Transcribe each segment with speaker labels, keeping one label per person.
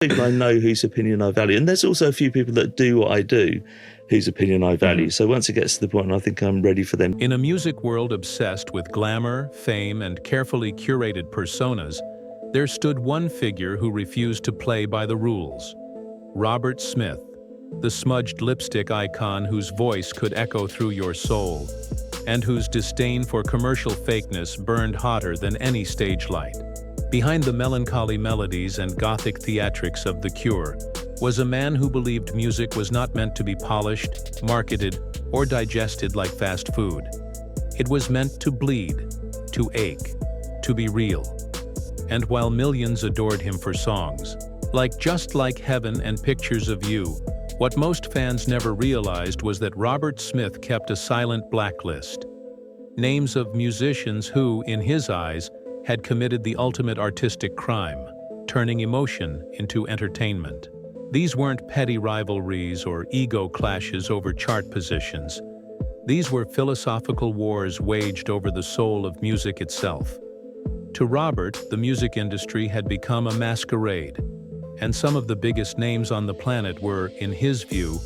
Speaker 1: People I know whose opinion I value. And there's also a few people that do what I do whose opinion I value. So once it gets to the point, I think I'm ready for them.
Speaker 2: In a music world obsessed with glamour, fame, and carefully curated personas, there stood one figure who refused to play by the rules. Robert Smith, the smudged lipstick icon whose voice could echo through your soul, and whose disdain for commercial fakeness burned hotter than any stage light. Behind the melancholy melodies and gothic theatrics of The Cure was a man who believed music was not meant to be polished, marketed, or digested like fast food. It was meant to bleed, to ache, to be real. And while millions adored him for songs, like Just Like Heaven and Pictures of You, what most fans never realized was that Robert Smith kept a silent blacklist. Names of musicians who, in his eyes, had committed the ultimate artistic crime, turning emotion into entertainment. These weren't petty rivalries or ego clashes over chart positions. These were philosophical wars waged over the soul of music itself. To Robert, the music industry had become a masquerade, and some of the biggest names on the planet were, in his view,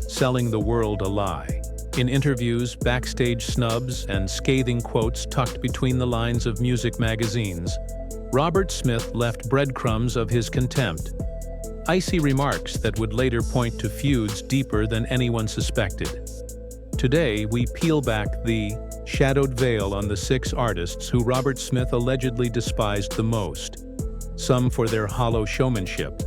Speaker 2: selling the world a lie. In interviews, backstage snubs, and scathing quotes tucked between the lines of music magazines, Robert Smith left breadcrumbs of his contempt. Icy remarks that would later point to feuds deeper than anyone suspected. Today, we peel back the shadowed veil on the 6 artists who Robert Smith allegedly despised the most. Some for their hollow showmanship,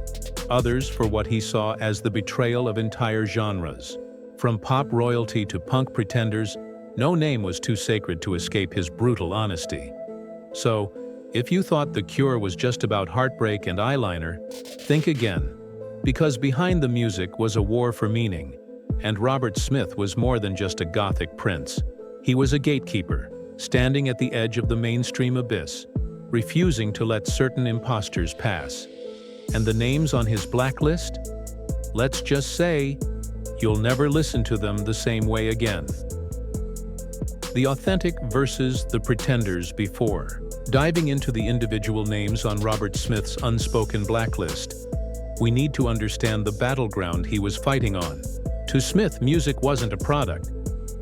Speaker 2: others for what he saw as the betrayal of entire genres. From pop royalty to punk pretenders, no name was too sacred to escape his brutal honesty. So, if you thought The Cure was just about heartbreak and eyeliner, think again. Because behind the music was a war for meaning, and Robert Smith was more than just a gothic prince. He was a gatekeeper, standing at the edge of the mainstream abyss, refusing to let certain imposters pass. And the names on his blacklist? Let's just say, you'll never listen to them the same way again. The authentic versus the pretenders before. Diving into the individual names on Robert Smith's unspoken blacklist, we need to understand the battleground he was fighting on. To Smith, music wasn't a product.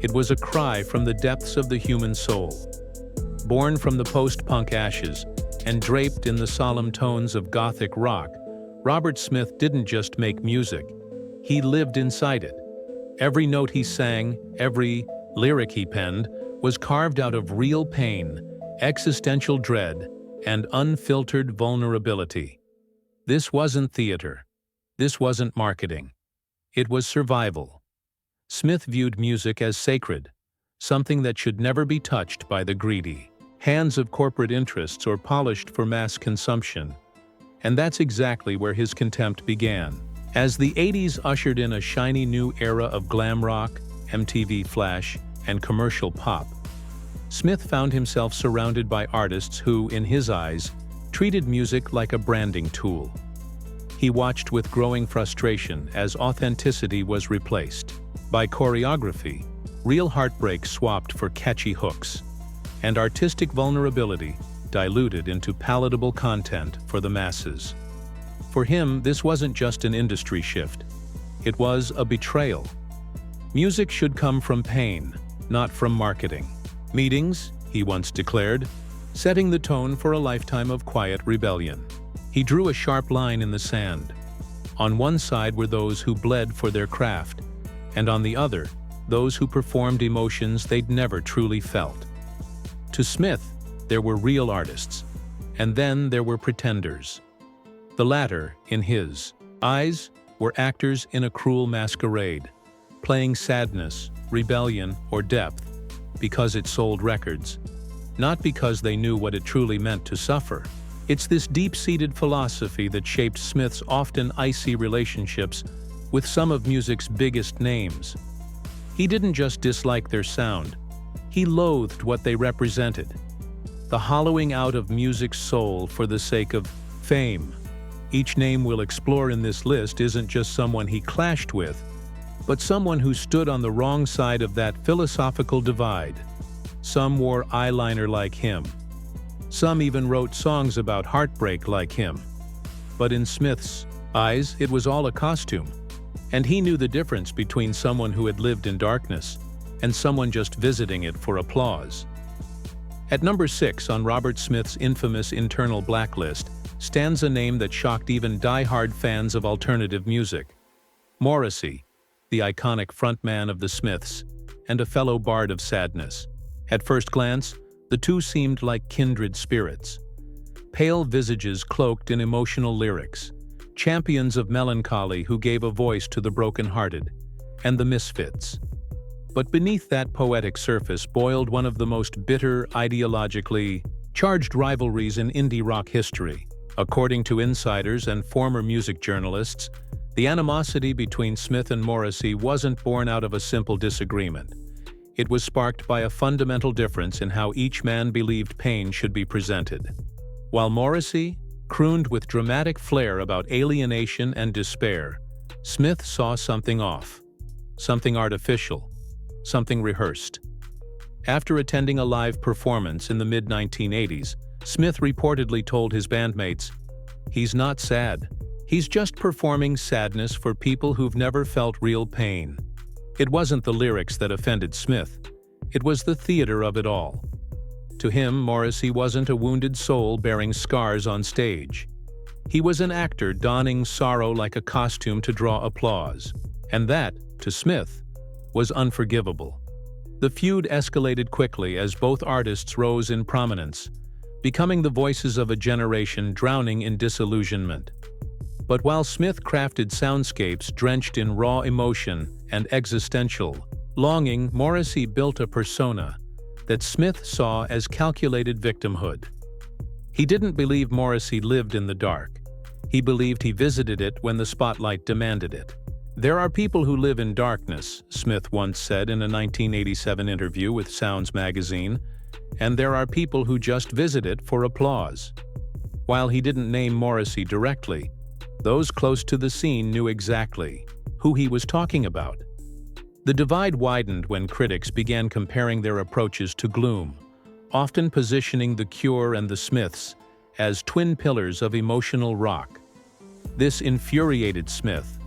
Speaker 2: It was a cry from the depths of the human soul. Born from the post-punk ashes and draped in the solemn tones of gothic rock, Robert Smith didn't just make music. He lived inside it. Every note he sang, every lyric he penned, was carved out of real pain, existential dread, and unfiltered vulnerability. This wasn't theater. This wasn't marketing. It was survival. Smith viewed music as sacred, something that should never be touched by the greedy hands of corporate interests or polished for mass consumption. And that's exactly where his contempt began. As the 80s ushered in a shiny new era of glam rock, MTV Flash, and commercial pop, Smith found himself surrounded by artists who, in his eyes, treated music like a branding tool. He watched with growing frustration as authenticity was replaced by choreography, real heartbreak swapped for catchy hooks, and artistic vulnerability diluted into palatable content for the masses. For him, this wasn't just an industry shift. It was a betrayal. Music should come from pain, not from marketing. Meetings, he once declared, setting the tone for a lifetime of quiet rebellion. He drew a sharp line in the sand. On one side were those who bled for their craft, and on the other, those who performed emotions they'd never truly felt. To Smith, there were real artists, and then there were pretenders. The latter, in his eyes, were actors in a cruel masquerade, playing sadness, rebellion, or depth because it sold records, not because they knew what it truly meant to suffer. It's this deep-seated philosophy that shaped Smith's often icy relationships with some of music's biggest names. He didn't just dislike their sound, he loathed what they represented. The hollowing out of music's soul for the sake of fame. Each name we'll explore in this list isn't just someone he clashed with, but someone who stood on the wrong side of that philosophical divide. Some wore eyeliner like him. Some even wrote songs about heartbreak like him. But in Smith's eyes, it was all a costume. And he knew the difference between someone who had lived in darkness and someone just visiting it for applause. At number 6 on Robert Smith's infamous internal blacklist stands a name that shocked even die-hard fans of alternative music. Morrissey, the iconic frontman of the Smiths, and a fellow bard of sadness. At first glance, the two seemed like kindred spirits. Pale visages cloaked in emotional lyrics, champions of melancholy who gave a voice to the broken-hearted, and the misfits. But beneath that poetic surface boiled one of the most bitter, ideologically charged rivalries in indie rock history. According to insiders and former music journalists, the animosity between Smith and Morrissey wasn't born out of a simple disagreement. It was sparked by a fundamental difference in how each man believed pain should be presented. While Morrissey crooned with dramatic flair about alienation and despair, Smith saw something off, something artificial, something rehearsed. After attending a live performance in the mid-1980s, Smith reportedly told his bandmates, "He's not sad. He's just performing sadness for people who've never felt real pain." It wasn't the lyrics that offended Smith. It was the theater of it all. To him, Morrissey wasn't a wounded soul bearing scars on stage. He was an actor donning sorrow like a costume to draw applause. And that, to Smith, was unforgivable. The feud escalated quickly as both artists rose in prominence, becoming the voices of a generation drowning in disillusionment. But while Smith crafted soundscapes drenched in raw emotion and existential longing, Morrissey built a persona that Smith saw as calculated victimhood. He didn't believe Morrissey lived in the dark. He believed he visited it when the spotlight demanded it. "There are people who live in darkness," Smith once said in a 1987 interview with Sounds magazine, "and there are people who just visit it for applause." While he didn't name Morrissey directly, those close to the scene knew exactly who he was talking about. The divide widened when critics began comparing their approaches to gloom, often positioning The Cure and the Smiths as twin pillars of emotional rock. This infuriated Smith,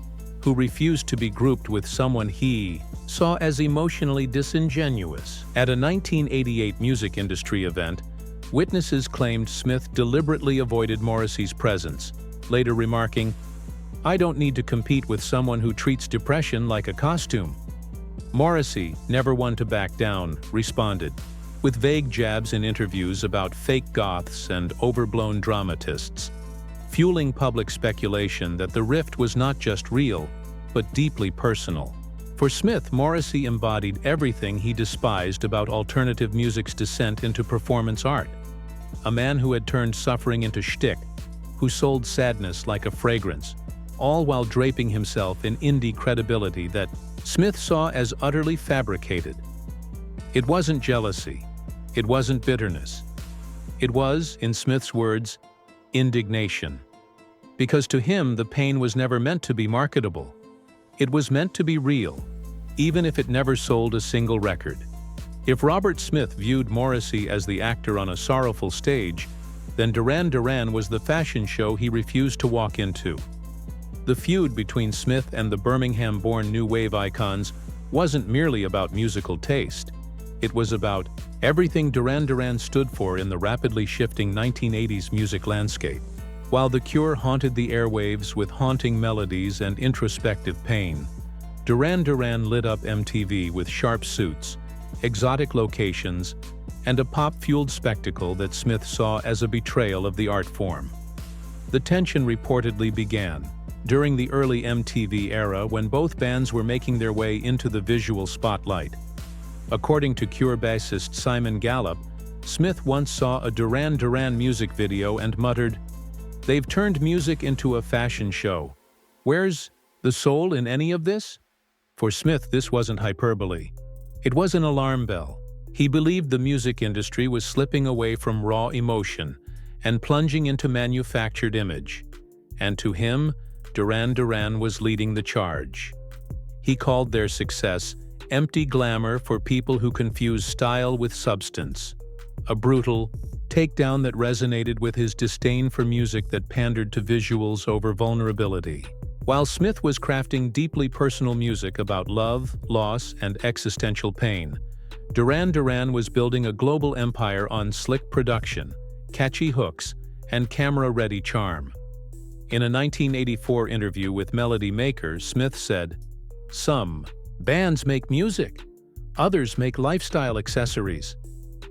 Speaker 2: who refused to be grouped with someone he saw as emotionally disingenuous. At a 1988 music industry event, witnesses claimed Smith deliberately avoided Morrissey's presence, later remarking, "I don't need to compete with someone who treats depression like a costume." Morrissey, never one to back down, responded, with vague jabs in interviews about fake goths and overblown dramatists, fueling public speculation that the rift was not just real, but deeply personal. For Smith, Morrissey embodied everything he despised about alternative music's descent into performance art. A man who had turned suffering into shtick, who sold sadness like a fragrance, all while draping himself in indie credibility that Smith saw as utterly fabricated. It wasn't jealousy. It wasn't bitterness. It was, in Smith's words, indignation. Because to him, the pain was never meant to be marketable. It was meant to be real, even if it never sold a single record. If Robert Smith viewed Morrissey as the actor on a sorrowful stage, then Duran Duran was the fashion show he refused to walk into. The feud between Smith and the Birmingham-born new wave icons wasn't merely about musical taste. It was about everything Duran Duran stood for in the rapidly shifting 1980s music landscape. While The Cure haunted the airwaves with haunting melodies and introspective pain, Duran Duran lit up MTV with sharp suits, exotic locations, and a pop-fueled spectacle that Smith saw as a betrayal of the art form. The tension reportedly began during the early MTV era when both bands were making their way into the visual spotlight. According to Cure bassist Simon Gallup, Smith once saw a Duran Duran music video and muttered, "They've turned music into a fashion show. Where's the soul in any of this?" For Smith, this wasn't hyperbole. It was an alarm bell. He believed the music industry was slipping away from raw emotion and plunging into manufactured image. And to him, Duran Duran was leading the charge. He called their success empty glamour for people who confuse style with substance, a brutal, takedown that resonated with his disdain for music that pandered to visuals over vulnerability. While Smith was crafting deeply personal music about love, loss, and existential pain, Duran Duran was building a global empire on slick production, catchy hooks, and camera-ready charm. In a 1984 interview with Melody Maker, Smith said, "Some bands make music, others make lifestyle accessories."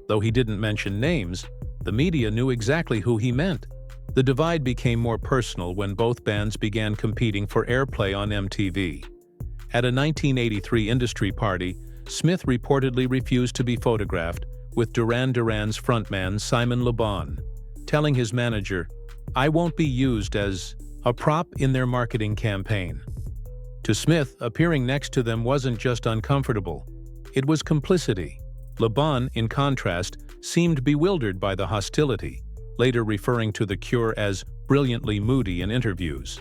Speaker 2: Though he didn't mention names, the media knew exactly who he meant. The divide became more personal when both bands began competing for airplay on MTV. At a 1983 industry party, Smith reportedly refused to be photographed with Duran Duran's frontman Simon Le Bon, telling his manager, "I won't be used as a prop in their marketing campaign." To Smith, appearing next to them wasn't just uncomfortable, it was complicity. Le Bon, in contrast, seemed bewildered by the hostility, later referring to The Cure as brilliantly moody in interviews.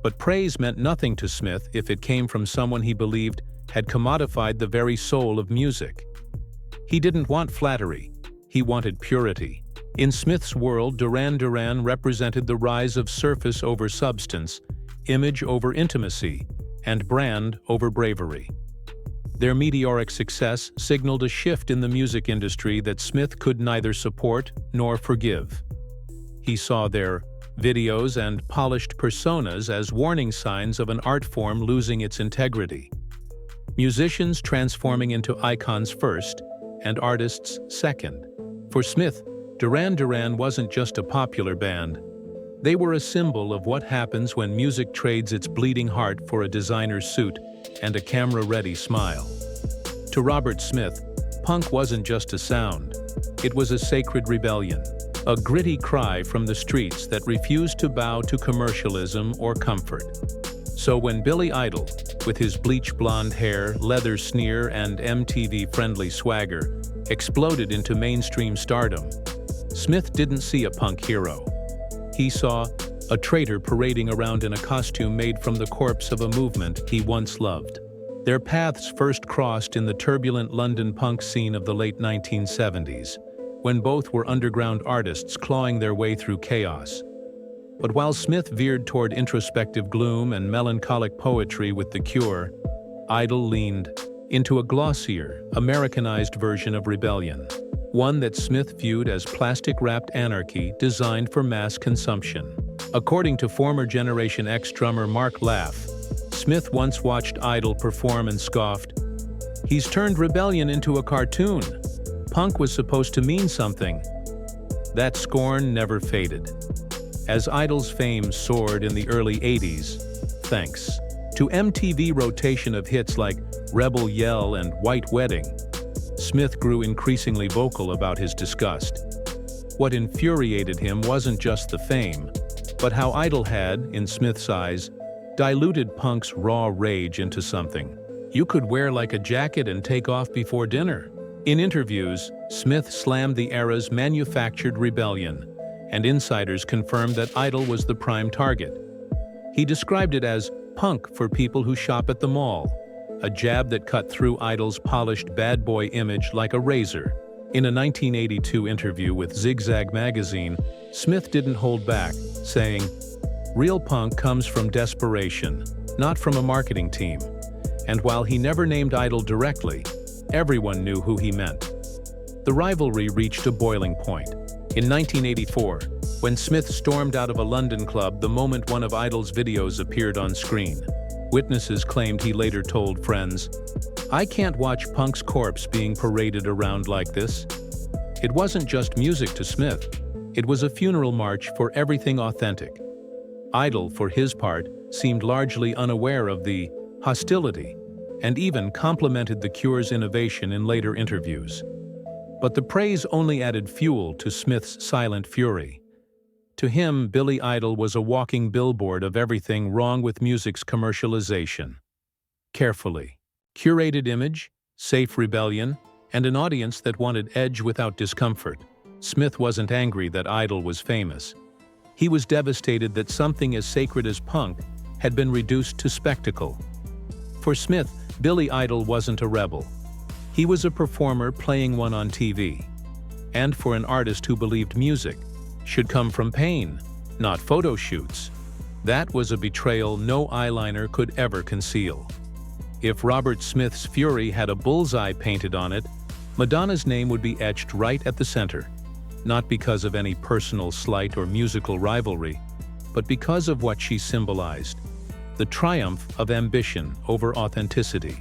Speaker 2: But praise meant nothing to Smith if it came from someone he believed had commodified the very soul of music. He didn't want flattery, he wanted purity. In Smith's world, Duran Duran represented the rise of surface over substance, image over intimacy, and brand over bravery. Their meteoric success signaled a shift in the music industry that Smith could neither support nor forgive. He saw their videos and polished personas as warning signs of an art form losing its integrity. Musicians transforming into icons first, and artists second. For Smith, Duran Duran wasn't just a popular band. They were a symbol of what happens when music trades its bleeding heart for a designer suit and a camera-ready smile. To Robert Smith, punk wasn't just a sound. It was a sacred rebellion, a gritty cry from the streets that refused to bow to commercialism or comfort. So when Billy Idol, with his bleach blonde hair, leather sneer, and MTV-friendly swagger, exploded into mainstream stardom, Smith didn't see a punk hero. He saw a traitor parading around in a costume made from the corpse of a movement he once loved. Their paths first crossed in the turbulent London punk scene of the late 1970s, when both were underground artists clawing their way through chaos. But while Smith veered toward introspective gloom and melancholic poetry with The Cure, Idol leaned into a glossier, Americanized version of rebellion, one that Smith viewed as plastic-wrapped anarchy designed for mass consumption. According to former Generation X drummer Mark Laff, Smith once watched Idol perform and scoffed, "He's turned rebellion into a cartoon. Punk was supposed to mean something." That scorn never faded. As Idol's fame soared in the early 80s, thanks to MTV rotation of hits like Rebel Yell and White Wedding, Smith grew increasingly vocal about his disgust. What infuriated him wasn't just the fame, but how Idol had, in Smith's eyes, diluted punk's raw rage into something you could wear like a jacket and take off before dinner. In interviews, Smith slammed the era's manufactured rebellion, and insiders confirmed that Idol was the prime target. He described it as punk for people who shop at the mall, a jab that cut through Idol's polished bad boy image like a razor. In a 1982 interview with Zigzag magazine, Smith didn't hold back, saying, "Real punk comes from desperation, not from a marketing team." And while he never named Idol directly, everyone knew who he meant. The rivalry reached a boiling point. In 1984, when Smith stormed out of a London club the moment one of Idol's videos appeared on screen, witnesses claimed he later told friends, "I can't watch punk's corpse being paraded around like this." It wasn't just music to Smith, it was a funeral march for everything authentic. Idol, for his part, seemed largely unaware of the hostility, and even complimented The Cure's innovation in later interviews. But the praise only added fuel to Smith's silent fury. To him, Billy Idol was a walking billboard of everything wrong with music's commercialization. Carefully curated image, safe rebellion, and an audience that wanted edge without discomfort. Smith wasn't angry that Idol was famous. He was devastated that something as sacred as punk had been reduced to spectacle. For Smith, Billy Idol wasn't a rebel. He was a performer playing one on TV. and for an artist who believed music should come from pain, not photo shoots. That was a betrayal no eyeliner could ever conceal. If Robert Smith's fury had a bullseye painted on it, Madonna's name would be etched right at the center, not because of any personal slight or musical rivalry, but because of what she symbolized: the triumph of ambition over authenticity.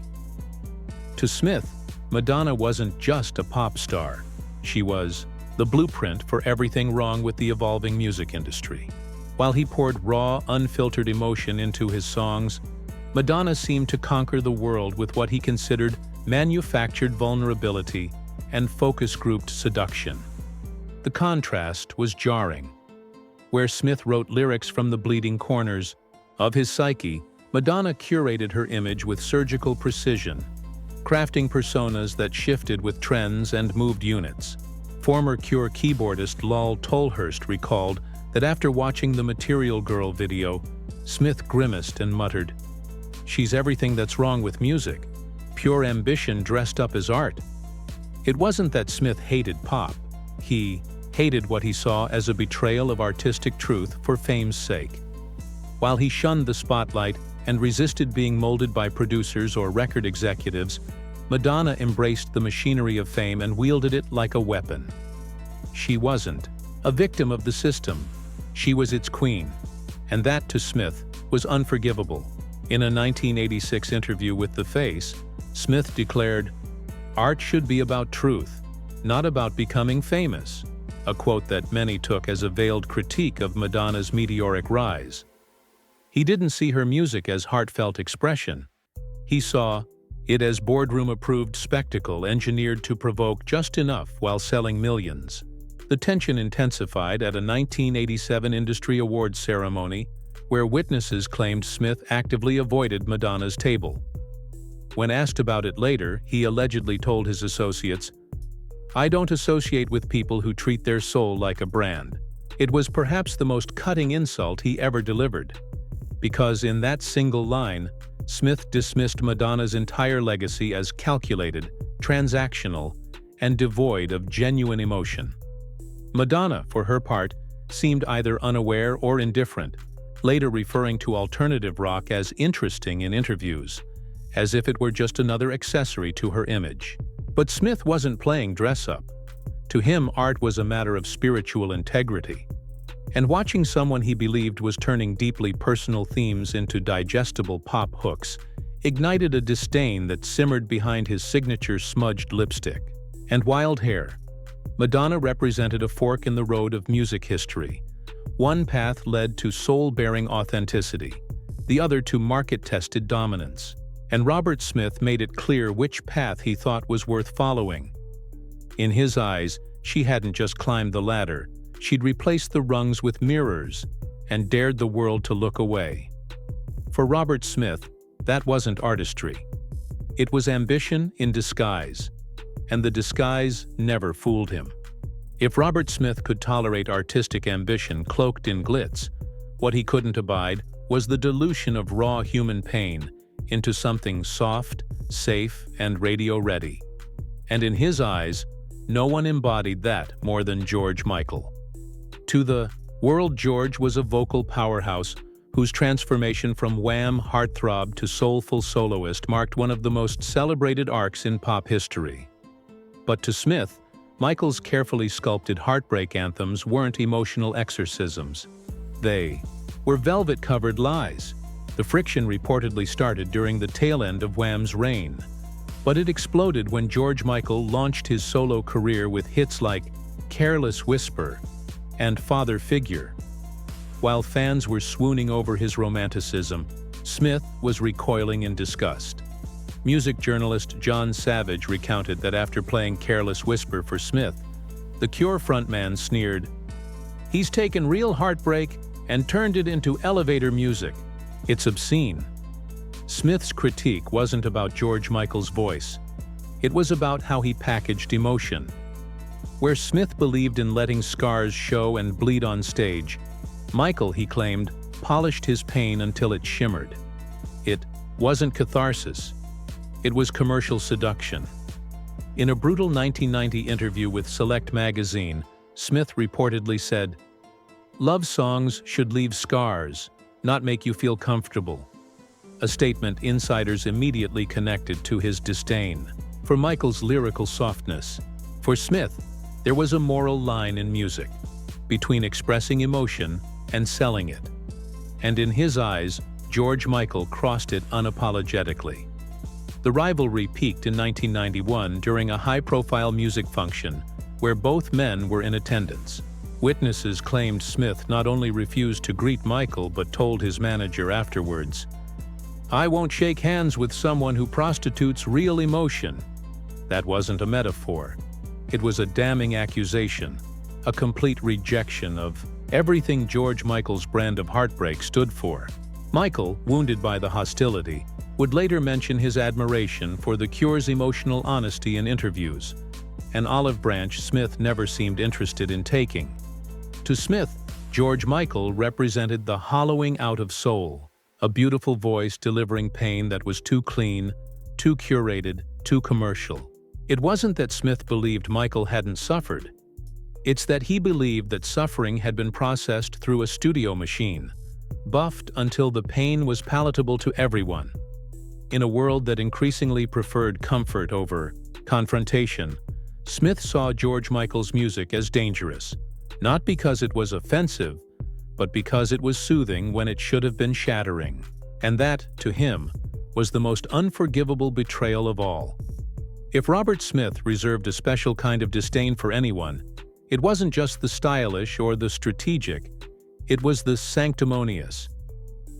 Speaker 2: To Smith, Madonna wasn't just a pop star. She was the blueprint for everything wrong with the evolving music industry. While he poured raw, unfiltered emotion into his songs, Madonna seemed to conquer the world with what he considered manufactured vulnerability and focus-grouped seduction. The contrast was jarring. Where Smith wrote lyrics from the bleeding corners of his psyche, Madonna curated her image with surgical precision, crafting personas that shifted with trends and moved units. Former Cure keyboardist Lol Tolhurst recalled that after watching the Material Girl video, Smith grimaced and muttered, "She's everything that's wrong with music, pure ambition dressed up as art." It wasn't that Smith hated pop. He hated what he saw as a betrayal of artistic truth for fame's sake. While he shunned the spotlight and resisted being molded by producers or record executives, Madonna embraced the machinery of fame and wielded it like a weapon. She wasn't a victim of the system. She was its queen, and that, to Smith, was unforgivable. In a 1986 interview with The Face, Smith declared, "Art should be about truth, not about becoming famous," a quote that many took as a veiled critique of Madonna's meteoric rise. He didn't see her music as heartfelt expression. He saw it as boardroom-approved spectacle engineered to provoke just enough while selling millions. The tension intensified at a 1987 Industry Awards ceremony, where witnesses claimed Smith actively avoided Madonna's table. When asked about it later, he allegedly told his associates, "I don't associate with people who treat their soul like a brand." It was perhaps the most cutting insult he ever delivered, because in that single line, Smith dismissed Madonna's entire legacy as calculated, transactional, and devoid of genuine emotion. Madonna, for her part, seemed either unaware or indifferent, later referring to alternative rock as interesting in interviews, as if it were just another accessory to her image. But Smith wasn't playing dress-up. To him, art was a matter of spiritual integrity. And watching someone he believed was turning deeply personal themes into digestible pop hooks ignited a disdain that simmered behind his signature smudged lipstick and wild hair. Madonna represented a fork in the road of music history. One path led to soul-bearing authenticity, the other to market-tested dominance. And Robert Smith made it clear which path he thought was worth following. In his eyes, she hadn't just climbed the ladder, she'd replaced the rungs with mirrors and dared the world to look away. For Robert Smith, that wasn't artistry. It was ambition in disguise, and the disguise never fooled him. If Robert Smith could tolerate artistic ambition cloaked in glitz, what he couldn't abide was the dilution of raw human pain into something soft, safe, and radio-ready. And in his eyes, no one embodied that more than George Michael. To the world, George was a vocal powerhouse whose transformation from Wham heartthrob to soulful soloist marked one of the most celebrated arcs in pop history. But to Smith, Michael's carefully sculpted heartbreak anthems weren't emotional exorcisms. They were velvet-covered lies. The friction reportedly started during the tail end of Wham's reign, but it exploded when George Michael launched his solo career with hits like Careless Whisper and Father Figure. While fans were swooning over his romanticism, Smith was recoiling in disgust. Music journalist John Savage recounted that after playing Careless Whisper for Smith, the Cure frontman sneered, "He's taken real heartbreak and turned it into elevator music. It's obscene." Smith's critique wasn't about George Michael's voice. It was about how he packaged emotion. Where Smith believed in letting scars show and bleed on stage, Michael, he claimed, polished his pain until it shimmered. It wasn't catharsis. It was commercial seduction. In a brutal 1990 interview with Select magazine, Smith reportedly said, "Love songs should leave scars, not make you feel comfortable," a statement insiders immediately connected to his disdain for Michael's lyrical softness. For Smith, there was a moral line in music, between expressing emotion and selling it. And in his eyes, George Michael crossed it unapologetically. The rivalry peaked in 1991 during a high-profile music function where both men were in attendance. Witnesses claimed Smith not only refused to greet Michael but told his manager afterwards, "I won't shake hands with someone who prostitutes real emotion." That wasn't a metaphor. It was a damning accusation, a complete rejection of everything George Michael's brand of heartbreak stood for. Michael, wounded by the hostility, would later mention his admiration for The Cure's emotional honesty in interviews, an olive branch Smith never seemed interested in taking. To Smith, George Michael represented the hollowing out of soul, a beautiful voice delivering pain that was too clean, too curated, too commercial. It wasn't that Smith believed Michael hadn't suffered. It's that he believed that suffering had been processed through a studio machine, buffed until the pain was palatable to everyone. In a world that increasingly preferred comfort over confrontation, Smith saw George Michael's music as dangerous, not because it was offensive, but because it was soothing when it should have been shattering. And that, to him, was the most unforgivable betrayal of all. If Robert Smith reserved a special kind of disdain for anyone, it wasn't just the stylish or the strategic, it was the sanctimonious.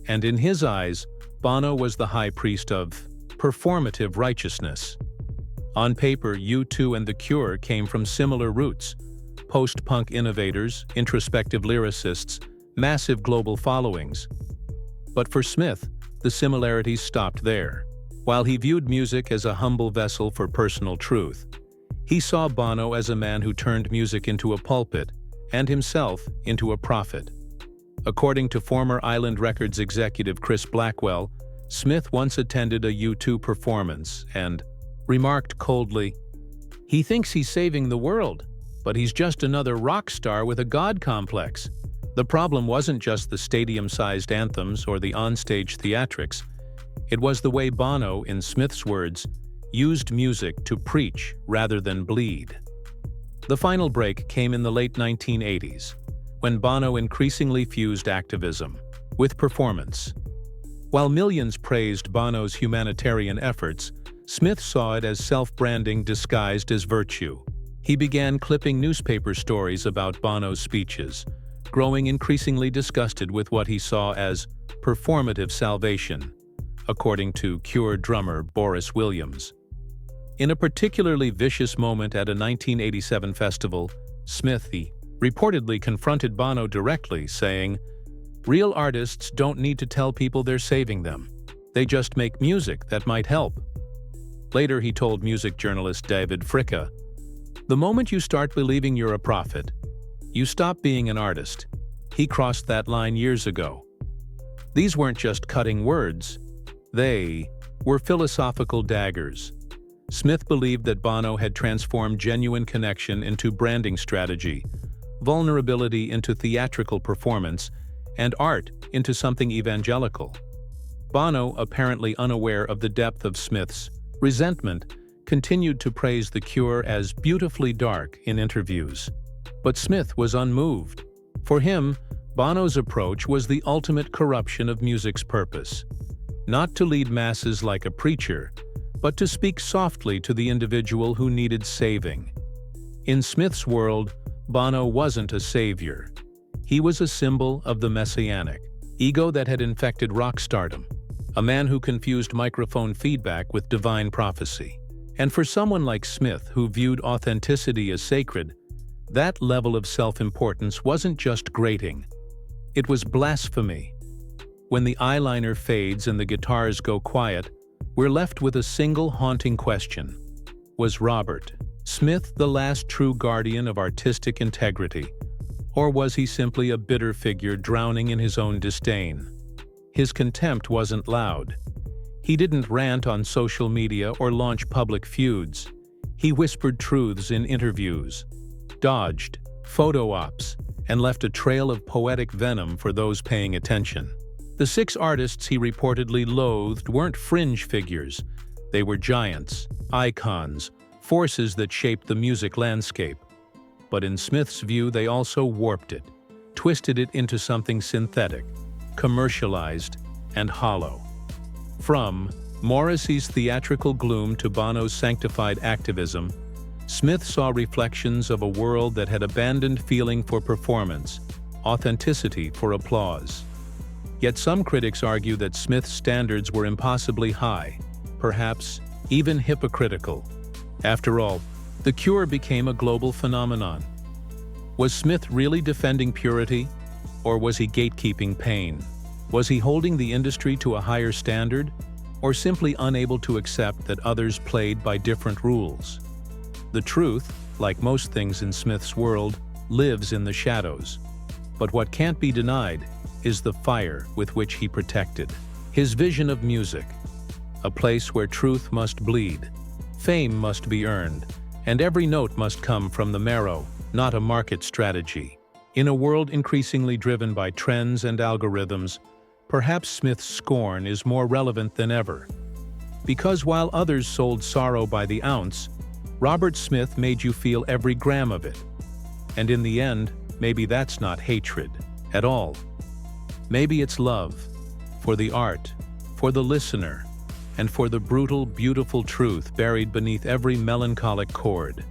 Speaker 2: And in his eyes, Bono was the high priest of performative righteousness. On paper, U2 and The Cure came from similar roots: post-punk innovators, introspective lyricists, massive global followings. But for Smith, the similarities stopped there. While he viewed music as a humble vessel for personal truth, he saw Bono as a man who turned music into a pulpit and himself into a prophet. According to former Island Records executive Chris Blackwell, Smith once attended a U2 performance and remarked coldly, "He thinks he's saving the world, but he's just another rock star with a god complex." The problem wasn't just the stadium-sized anthems or the onstage theatrics. It was the way Bono, in Smith's words, used music to preach rather than bleed. The final break came in the late 1980s, when Bono increasingly fused activism with performance. While millions praised Bono's humanitarian efforts, Smith saw it as self-branding disguised as virtue. He began clipping newspaper stories about Bono's speeches, growing increasingly disgusted with what he saw as performative salvation, according to Cure drummer Boris Williams. In a particularly vicious moment at a 1987 festival, Smith reportedly confronted Bono directly, saying, "Real artists don't need to tell people they're saving them. They just make music that might help." Later he told music journalist David Fricka, "The moment you start believing you're a prophet, you stop being an artist." He crossed that line years ago. These weren't just cutting words. They were philosophical daggers. Smith believed that Bono had transformed genuine connection into branding strategy, vulnerability into theatrical performance, and art into something evangelical. Bono, apparently unaware of the depth of Smith's resentment, continued to praise The Cure as beautifully dark in interviews. But Smith was unmoved. For him, Bono's approach was the ultimate corruption of music's purpose. Not to lead masses like a preacher, but to speak softly to the individual who needed saving. In Smith's world, Bono wasn't a savior. He was a symbol of the messianic, ego that had infected rock stardom, a man who confused microphone feedback with divine prophecy. And for someone like Smith, who viewed authenticity as sacred, that level of self-importance wasn't just grating. It was blasphemy. When the eyeliner fades and the guitars go quiet, we're left with a single haunting question. Was Robert Smith the last true guardian of artistic integrity, or was he simply a bitter figure drowning in his own disdain? His contempt wasn't loud. He didn't rant on social media or launch public feuds. He whispered truths in interviews, dodged photo ops, and left a trail of poetic venom for those paying attention. The 6 artists he reportedly loathed weren't fringe figures. They were giants, icons, forces that shaped the music landscape. But in Smith's view, they also warped it, twisted it into something synthetic, commercialized, and hollow. From Morrissey's theatrical gloom to Bono's sanctified activism, Smith saw reflections of a world that had abandoned feeling for performance, authenticity for applause. Yet some critics argue that Smith's standards were impossibly high, perhaps even hypocritical. After all, The Cure became a global phenomenon. Was Smith really defending purity, or was he gatekeeping pain? Was he holding the industry to a higher standard, or simply unable to accept that others played by different rules? The truth, like most things in Smith's world, lives in the shadows. But what can't be denied is the fire with which he protected. His vision of music, a place where truth must bleed, fame must be earned, and every note must come from the marrow, not a market strategy. In a world increasingly driven by trends and algorithms, perhaps Smith's scorn is more relevant than ever. Because while others sold sorrow by the ounce, Robert Smith made you feel every gram of it. And in the end, maybe that's not hatred at all. Maybe it's love for the art, for the listener, and for the brutal, beautiful truth buried beneath every melancholic chord.